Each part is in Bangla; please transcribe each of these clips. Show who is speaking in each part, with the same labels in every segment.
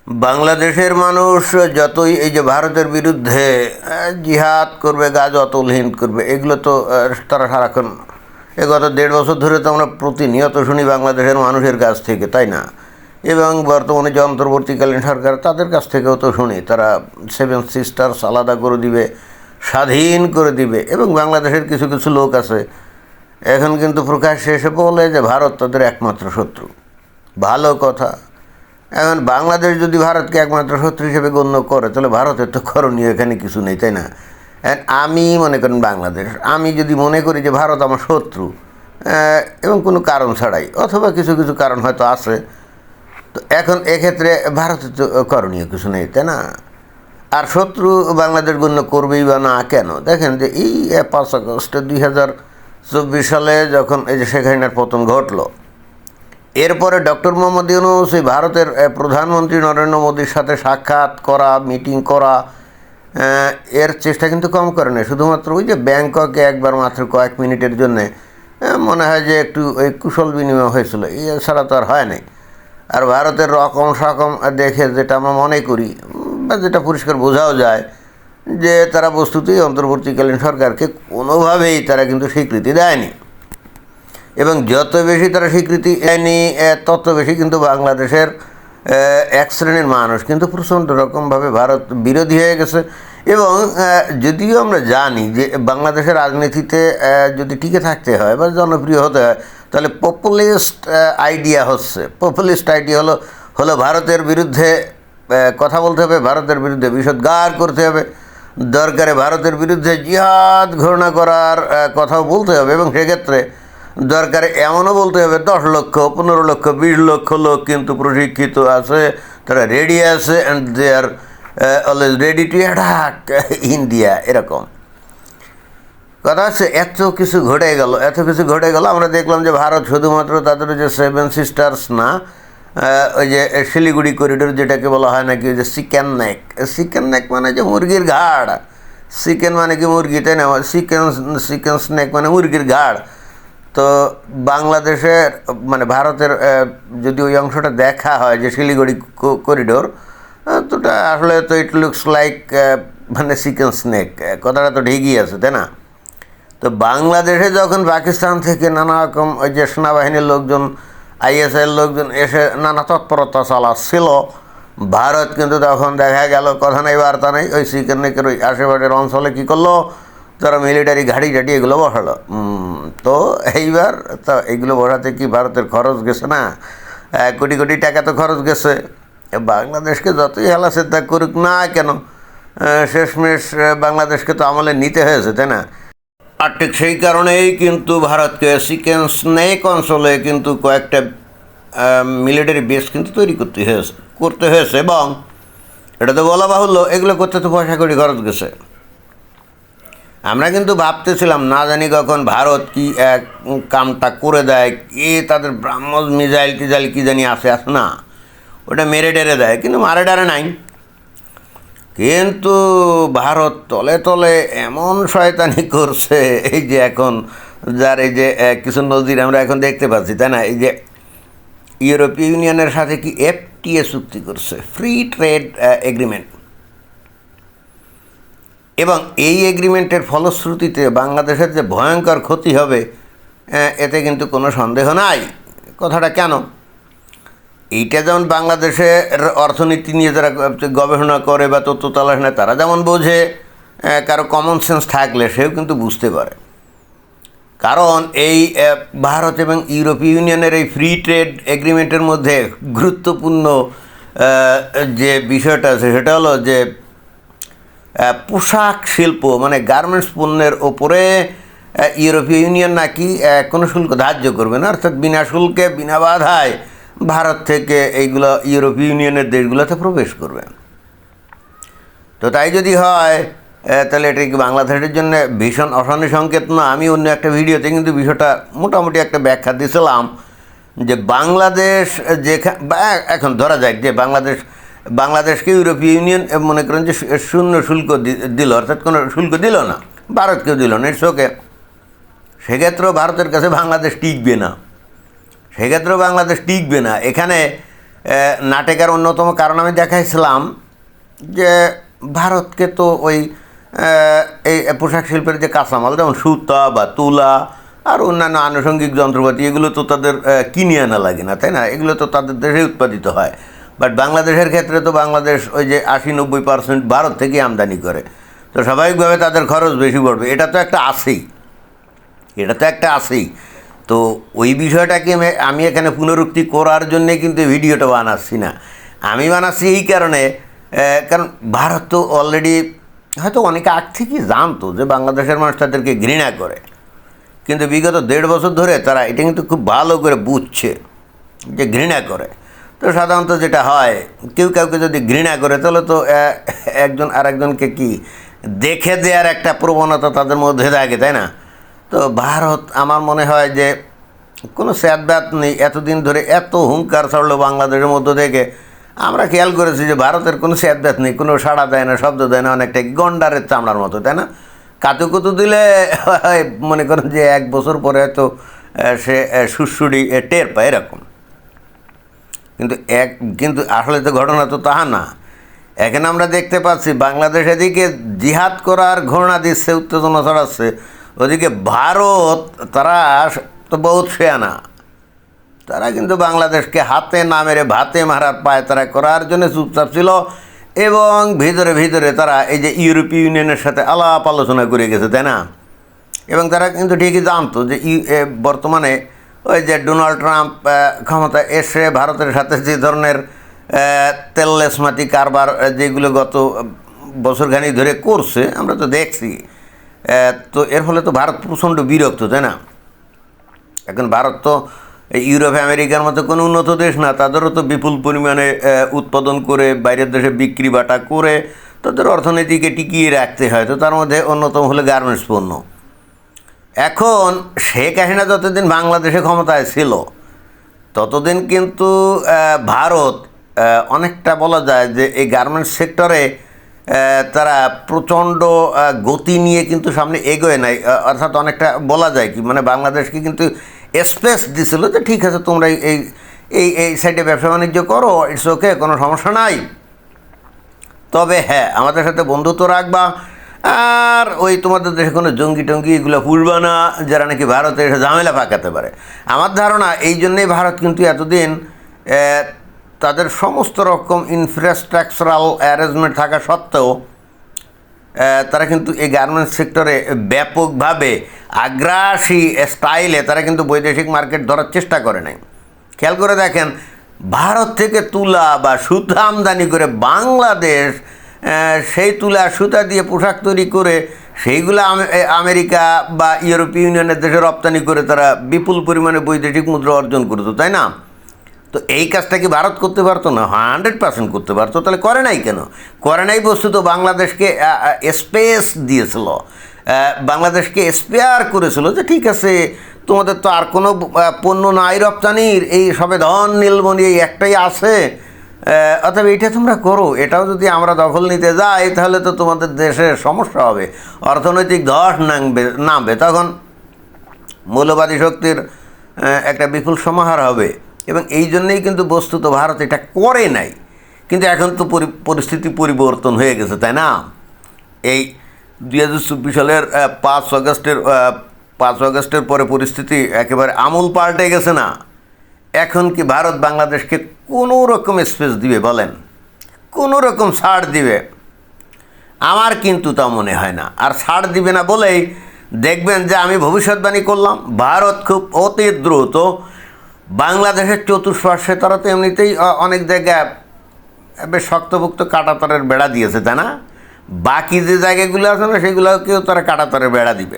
Speaker 1: বাংলাদেশের মানুষ যতই এই যে ভারতের বিরুদ্ধে জিহাদ করবে, গাজওয়াত উল হিন্দ করবে, এগুলো তো তারা সারাক্ষণ গত 1.5 বছর ধরে তো আমরা প্রতিনিয়ত শুনি বাংলাদেশের মানুষের কাছ থেকে, তাই না? এবং বর্তমানে যে অন্তর্বর্তীকালীন সরকার, তাদের কাছ থেকেও তো শুনি তারা 7 সিস্টার্স আলাদা করে দিবে, স্বাধীন করে দিবে। এবং বাংলাদেশের কিছু কিছু লোক আছে এখন কিন্তু প্রকাশ্যে এসে বলে যে ভারত তাদের একমাত্র শত্রু। ভালো কথা। এখন বাংলাদেশ যদি ভারতকে একমাত্র শত্রু হিসেবে গণ্য করে, তাহলে ভারতের তো করণীয় এখানে কিছু নেই, তাই না? আমি মনে করেন বাংলাদেশ, আমি যদি মনে করি যে ভারত আমার শত্রু, এবং কোনো কারণ ছাড়াই, অথবা কিছু কিছু কারণ হয়তো আছে, তো এখন এক্ষেত্রে ভারতের তো করণীয় কিছু নেই, তাই না? আর শত্রু বাংলাদেশ গণ্য করবেই বা না কেন? দেখেন যে এই 5 আগস্ট 2024 সালে যখন এই যে শেখ হাসিনার পতন ঘটলো, এরপরে ডক্টর মোহাম্মদ ইউনূস ভারতের প্রধানমন্ত্রী নরেন্দ্র মোদীর সাথে সাক্ষাৎ করা, মিটিং করা, এর চেষ্টা কিন্তু কম করে না। শুধুমাত্র ওই যে ব্যাংককে একবার মাত্র কয়েক মিনিটের জন্যে মনে হয় যে একটু ওই কুশল বিনিময় হয়েছিল, এছাড়া তো আর হয় নাই। আর ভারতের রকম সকম দেখে যেটা আমরা মনে করি, বা যেটা পরিষ্কার বোঝাও যায়, যে তারা বস্তুতই অন্তর্বর্তীকালীন সরকারকে কোনোভাবেই তারা কিন্তু স্বীকৃতি দেয়নি। এবং যত বেশি তারা স্বীকৃতি দেয়নি, তত বেশি কিন্তু বাংলাদেশের এক শ্রেণীর মানুষ কিন্তু প্রচণ্ড রকমভাবে ভারত বিরোধী হয়ে গেছে। এবং যদিও আমরা জানি যে বাংলাদেশের রাজনীতিতে যদি টিকে থাকতে হয় বা জনপ্রিয় হতে হয়, তাহলে পপুলিস্ট আইডিয়া হলো ভারতের বিরুদ্ধে কথা বলতে হবে, ভারতের বিরুদ্ধে বিষোদ্গার করতে হবে, দরকারে ভারতের বিরুদ্ধে জিহাদ ঘোষণা করার কথাও বলতে হবে। এবং সেক্ষেত্রে দরকারে এমনও বলতে হবে 10 লক্ষ, 15 লক্ষ, 20 লক্ষ লোক কিন্তু প্রশিক্ষিত আছে, তারা রেডি আছে, and they are always ready to attack India. এরকম কথা হচ্ছে এত কিছু ঘটে গেল। আমরা দেখলাম যে ভারত শুধুমাত্র তাদের যে 7 সিস্টার্স না, ওই যে শিলিগুড়ি করিডোর যেটাকে বলা হয় নাকি, ওই যে চিকেন নেক মানে যে মুরগির ঘাড়, চিকেন মানে কি মুরগি, তাই না? চিকেন স্নেক মানে মুরগির ঘাড়। তো বাংলাদেশের মানে ভারতের যদি ওই অংশটা দেখা হয় যে শিলিগুড়ি করিডোর, তো আসলে তো ইট লুকস লাইক মানে চিকেন স্নেক, কথাটা তো ঠিকই আছে, তাই না? তো বাংলাদেশে যখন পাকিস্তান থেকে নানা রকম ওই যে সেনাবাহিনীর লোকজন, ISIর লোকজন এসে নানা তৎপরতা চালাচ্ছিল, ভারত কিন্তু তখন দেখা গেল কথা নেই বার্তা নেই, ওই চিকেন নেকের ওই আশেপাশের অঞ্চলে কী করলো, তারা মিলিটারি ঘাঁটি এগুলো বসালো। তো এইবার তো এইগুলো বসাতে কি ভারতের খরচ গেছে না? কোটি কোটি টাকা তো খরচ গেছে। বাংলাদেশকে যতই হেলাসেদ্ধা করুক না কেন, শেষমেশ বাংলাদেশকে তো আমলে নিতে হয়েছে, তাই না? আর ঠিক সেই কারণেই কিন্তু ভারতকে চিকেন স্নেক অঞ্চলে কিন্তু কয়েকটা মিলিটারি বেস কিন্তু তৈরি করতে হয়েছে। এবং এটা তো বলা বাহুল্য, এগুলো করতে তো পয়সা কোটি খরচ গেছে। আমরা কিন্তু ভাবতেছিলাম না জানি কখন ভারত কি কামটা করে দেয়, কি তাদের ব্রাহ্মস মিসাইল টিজাইল কী জানি আসে না, ওটা মেরে টেরে দেয়, কিন্তু মারে ডারে নাই। কিন্তু ভারত তলে তলে এমন শয়তানি করছে, এই যে এখন যার এই যে কিছু নজির আমরা এখন দেখতে পাচ্ছি, তাই না? এই যে ইউরোপীয় ইউনিয়নের সাথে কি FTA চুক্তি করছে, ফ্রি ট্রেড এগ্রিমেন্ট। এবং এই এগ্রিমেন্টের ফলশ্রুতিতে বাংলাদেশের যে ভয়ঙ্কর ক্ষতি হবে, এতে কিন্তু কোনো সন্দেহ নাই। কথাটা কেন? এইটা যেমন বাংলাদেশের অর্থনীতি নিয়ে যারা গবেষণা করে বা তথ্য তালাশ নেয়, তারা যেমন বোঝে, কারো কমন সেন্স থাকলে সেও কিন্তু বুঝতে পারে। কারণ এই ভারত এবং ইউরোপীয় ইউনিয়নের এই ফ্রি ট্রেড এগ্রিমেন্টের মধ্যে গুরুত্বপূর্ণ যে বিষয়টা আছে, সেটা হলো যে পোশাক শিল্প মানে গার্মেন্টস পণ্যের ওপরে ইউরোপীয় ইউনিয়ন নাকি কোনো শুল্ক ধার্য করবে না, অর্থাৎ বিনা শুল্কে বিনা বাধায় ভারত থেকে এইগুলো ইউরোপীয় ইউনিয়নের দেশগুলোতে প্রবেশ করবে। তো তাই যদি হয়, তাহলে এটা কি বাংলাদেশের জন্য ভীষণ অশনি সংকেত না? আমি অন্য একটা ভিডিওতে কিন্তু বিষয়টা মোটামুটি একটা ব্যাখ্যা দিয়েছিলাম যে বাংলাদেশ বা এখন ধরা যাক যে বাংলাদেশকে ইউরোপীয় ইউনিয়ন মনে করেন যে শূন্য শুল্ক দিল, অর্থাৎ কোনো শুল্ক দিল না, ভারতকেও দিল না, ইটস ওকে। সেক্ষেত্রেও ভারতের কাছে বাংলাদেশ টিকবে না, এখানে না টেকার অন্যতম কারণ আমি দেখাইছিলাম যে ভারতকে তো ওই এই পোশাক শিল্পের যে কাঁচামাল যেমন সুতা বা তুলা আর অন্যান্য আনুষঙ্গিক যন্ত্রপাতি এগুলো তো তাদের কিনে আনা লাগে না, তাই না? এগুলো তো তাদের দেশে উৎপাদিত হয়। বাট বাংলাদেশের ক্ষেত্রে তো বাংলাদেশ ওই যে 80-90% ভারত থেকে আমদানি করে, তো স্বাভাবিকভাবে তাদের খরচ বেশি পড়বে। এটা তো একটা আছেই। তো ওই বিষয়টাকে আমি এখানে পুনরুক্তি করার জন্যে কিন্তু ভিডিওটা বানাচ্ছি না। আমি বানাচ্ছি এই কারণে, কারণ ভারত তো অলরেডি হয়তো অনেকে আগ থেকেই জানতো যে বাংলাদেশের মানুষ তাদেরকে ঘৃণা করে, কিন্তু বিগত 1.5 বছর ধরে তারা এটা কিন্তু খুব ভালো করে বুঝছে যে ঘৃণা করে। তো সাধারণত যেটা হয়, কেউ কাউকে যদি ঘৃণা করে তাহলে তো একজন আরেকজনকে কি দেখে দেওয়ার একটা প্রবণতা তাদের মধ্যে থাকে, তাই না? তো ভারত আমার মনে হয় যে কোনো স্যাদব্যাত নেই, এতদিন ধরে এত হুঙ্কার ছাড়লো বাংলাদেশের মধ্য থেকে। আমরা খেয়াল করেছি যে ভারতের কোনো স্যাদব্যাত নেই, কোনো সাড়া দেয় না, শব্দ দেয় না, অনেকটা গন্ডারের চামড়ার মতো, তাই না? কাতুকুতু দিলে মনে করেন যে 1 বছর পরে হয়তো সে সুড়সুড়ি টের পায় এরকম। কিন্তু আসলে তো ঘটনা তো তাহা না। এখানে আমরা দেখতে পাচ্ছি বাংলাদেশ এদিকে জিহাদ করার ঘোষণা দিচ্ছে, উত্তেজনা ছড়াচ্ছে, ওদিকে ভারত তারা তো বহুত শেয়ানা, তারা কিন্তু বাংলাদেশকে হাতে না মেরে ভাতে মারার পায় তারা করার জন্য চুপচাপ ছিল। এবং ভিতরে ভিতরে তারা এই যে ইউরোপীয় ইউনিয়নের সাথে আলাপ আলোচনা করে গেছে, তাই না? এবং তারা কিন্তু ঠিকই জানতো যে বর্তমানে ওই যে ডোনাল্ড ট্রাম্প ক্ষমতা এসে ভারতের সাথে যে ধরনের তেললেসমাতি কারবার যেগুলো গত বছরখানি ধরে করছে আমরা তো দেখছি, তো এর ফলে তো ভারত প্রচণ্ড বিরক্ত, তাই না? এখন ভারত তো ইউরোপ আমেরিকার মতো কোনো উন্নত দেশ না, তাদেরও তো বিপুল পরিমাণে উৎপাদন করে বাইরের দেশে বিক্রি বাটা করে তাদের অর্থনীতিকে টিকিয়ে রাখতে হয়। তো তার মধ্যে অন্যতম হলো গার্মেন্টস পণ্য। এখন শেখ হাসিনা যতদিন বাংলাদেশে ক্ষমতায় ছিল ততদিন কিন্তু ভারত অনেকটা বলা যায় যে এই গার্মেন্টস সেক্টরে তারা প্রচণ্ড গতি নিয়ে কিন্তু সামনে এগোয় নাই। অর্থাৎ অনেকটা বলা যায় কি, মানে বাংলাদেশকে কিন্তু স্পেস দিছিল যে ঠিক আছে তোমরা এই এই এই সাইডে ব্যবসা বাণিজ্য করো, ইটস ওকে, কোনো সমস্যা নাই, তবে হ্যাঁ আমাদের সাথে বন্ধুত্ব রাখবা, আর ওই তোমাদের দেশে কোনো জঙ্গি টঙ্গি এগুলো পুষবা না যারা নাকি ভারতে এসে ঝামেলা পাকাতে পারে। আমার ধারণা এই জন্যেই ভারত কিন্তু এতদিন তাদের সমস্ত রকম ইনফ্রাস্ট্রাকচারাল অ্যারেঞ্জমেন্ট থাকা সত্ত্বেও তারা কিন্তু এই গার্মেন্টস সেক্টরে ব্যাপকভাবে আগ্রাসী স্টাইলে তারা কিন্তু বৈদেশিক মার্কেট ধরার চেষ্টা করে নাই। খেয়াল করে দেখেন, ভারত থেকে তুলা বা সুতা আমদানি করে বাংলাদেশ সেই তুলা সুতা দিয়ে পোশাক তৈরি করে সেইগুলো আমেরিকা বা ইউরোপীয় ইউনিয়নের দেশে রপ্তানি করে তারা বিপুল পরিমাণে বৈদেশিক মুদ্রা অর্জন করতো, তাই না? তো এই কাজটা কি ভারত করতে পারতো না? 100% করতে পারতো। তাহলে করে নাই কেন? করে নাই বস্তুত বাংলাদেশকে স্পেস দিয়েছিল, বাংলাদেশকে স্পেয়ার করেছিল যে ঠিক আছে তোমাদের তো আর কোনো পণ্য নাই রপ্তানির, এই সবে ধন নীলমণি এই একটাই আছে, অতএব এইটা তোমরা করো। এটাও যদি আমরা দখল নিতে যাই তাহলে তো তোমাদের দেশে সমস্যা হবে, অর্থনৈতিক ধস নামবে, তখন মৌলবাদী শক্তির একটা বিপুল সমাহার হবে। এবং এই জন্যেই কিন্তু বস্তুত ভারত এটা করে নাই। কিন্তু এখন তো পরিস্থিতি পরিবর্তন হয়ে গেছে, তাই না? এই 2024 সালের 5 আগস্টের পরে পরিস্থিতি একেবারে আমূল পাল্টে গেছে না? এখন কি ভারত বাংলাদেশকে কোনো রকম স্পেস দিবে বলেন? কোনো রকম ছাড় দিবে? আমার কিন্তু তা মনে হয় না। আর ছাড় দিবে না বলেই দেখবেন যে আমি ভবিষ্যৎবাণী করলাম, ভারত খুব অতি দ্রুত বাংলাদেশের চতুষ্পার্শ্বে তারা তো এমনিতেই অনেক জায়গায় বেশ শক্তপোক্ত কাঁটাতারের বেড়া দিয়েছে, তাই না? বাকি যে জায়গাগুলো আছে না সেগুলোকেও তারা কাঁটাতারের বেড়া দিবে।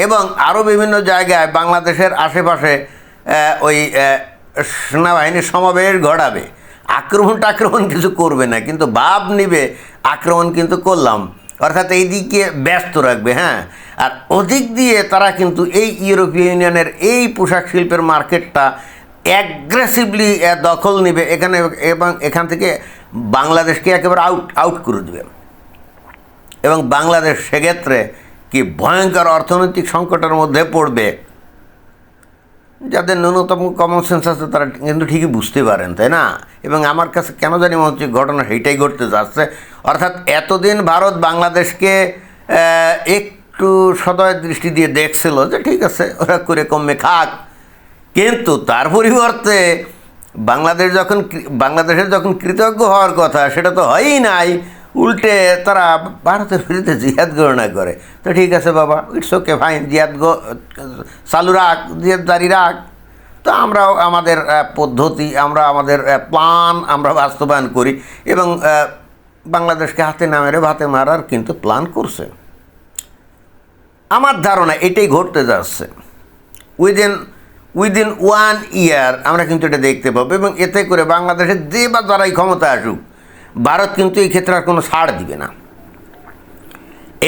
Speaker 1: এবং আরও বিভিন্ন জায়গায় বাংলাদেশের আশেপাশে ওই সেনাবাহিনীর সমাবেশ ঘটাবে। আক্রমণ কিছু করবে না, কিন্তু ভাব নিবে আক্রমণ কিন্তু করলাম, অর্থাৎ এই দিকে ব্যস্ত রাখবে। হ্যাঁ, আর ওদিক দিয়ে তারা কিন্তু এই ইউরোপীয় ইউনিয়নের এই পোশাক শিল্পের মার্কেটটা অ্যাগ্রেসিভলি দখল নেবে এখানে, এবং এখান থেকে বাংলাদেশকে একেবারে আউট করে দেবে। এবং বাংলাদেশ সেক্ষেত্রে কি ভয়ঙ্কর অর্থনৈতিক সংকটের মধ্যে পড়বে। যাদের ন্যূনতম কমন সেন্স আছে তারা কিন্তু ঠিকই বুঝতে পারেন, তাই না? এবং আমার কাছে কেন জানি মনে হচ্ছে ঘটনা সেইটাই ঘটতে যাচ্ছে। অর্থাৎ এতদিন ভারত বাংলাদেশকে একটু সদয় দৃষ্টি দিয়ে দেখছিল যে ঠিক আছে ওরা করে কমে খাক, কিন্তু তার পরিবর্তে বাংলাদেশের যখন কৃতজ্ঞ হওয়ার কথা সেটা তো হয়ই নাই, উল্টে তারা ভারতের বিরুদ্ধে জিহাদ ঘোষণা করে। তো ঠিক আছে বাবা, ইটস ওকে, ফাইন, চালু রাখ, জিহাদ জারি রাখ। তো আমরাও আমাদের পদ্ধতি, আমরা আমাদের প্ল্যান আমরা বাস্তবায়ন করি এবং বাংলাদেশকে হাতে না মেরে ভাতে মারার কিন্তু প্ল্যান করছে। আমার ধারণা এটাই ঘটতে যাচ্ছে। উইদিন 1 ইয়ার আমরা কিন্তু এটা দেখতে পাবো, এবং এতে করে বাংলাদেশের যে বা যারাই ক্ষমতা আসুক, ভারত কিন্তু এই ক্ষেত্রে আর কোনো ছাড় দিবে না।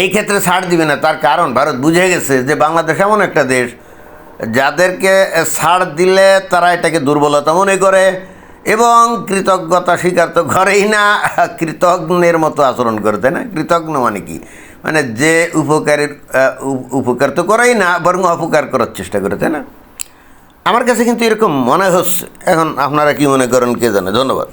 Speaker 1: এই ক্ষেত্রে ছাড় দিবে না, তার কারণ ভারত বুঝে গেছে যে বাংলাদেশ এমন একটা দেশ যাদেরকে ছাড় দিলে তারা এটাকে দুর্বলতা মনে করে এবং কৃতজ্ঞতা স্বীকার তো করেই না, কৃতজ্ঞের মতো আচরণ করে, তাই না? কৃতজ্ঞ মানে কি? মানে যে উপকার তো করেই না, বরং অপকার করার চেষ্টা করে, তাই না? আমার কাছে কিন্তু এরকম মনে হচ্ছে। এখন আপনারা কি মনে করেন কে জানে। ধন্যবাদ।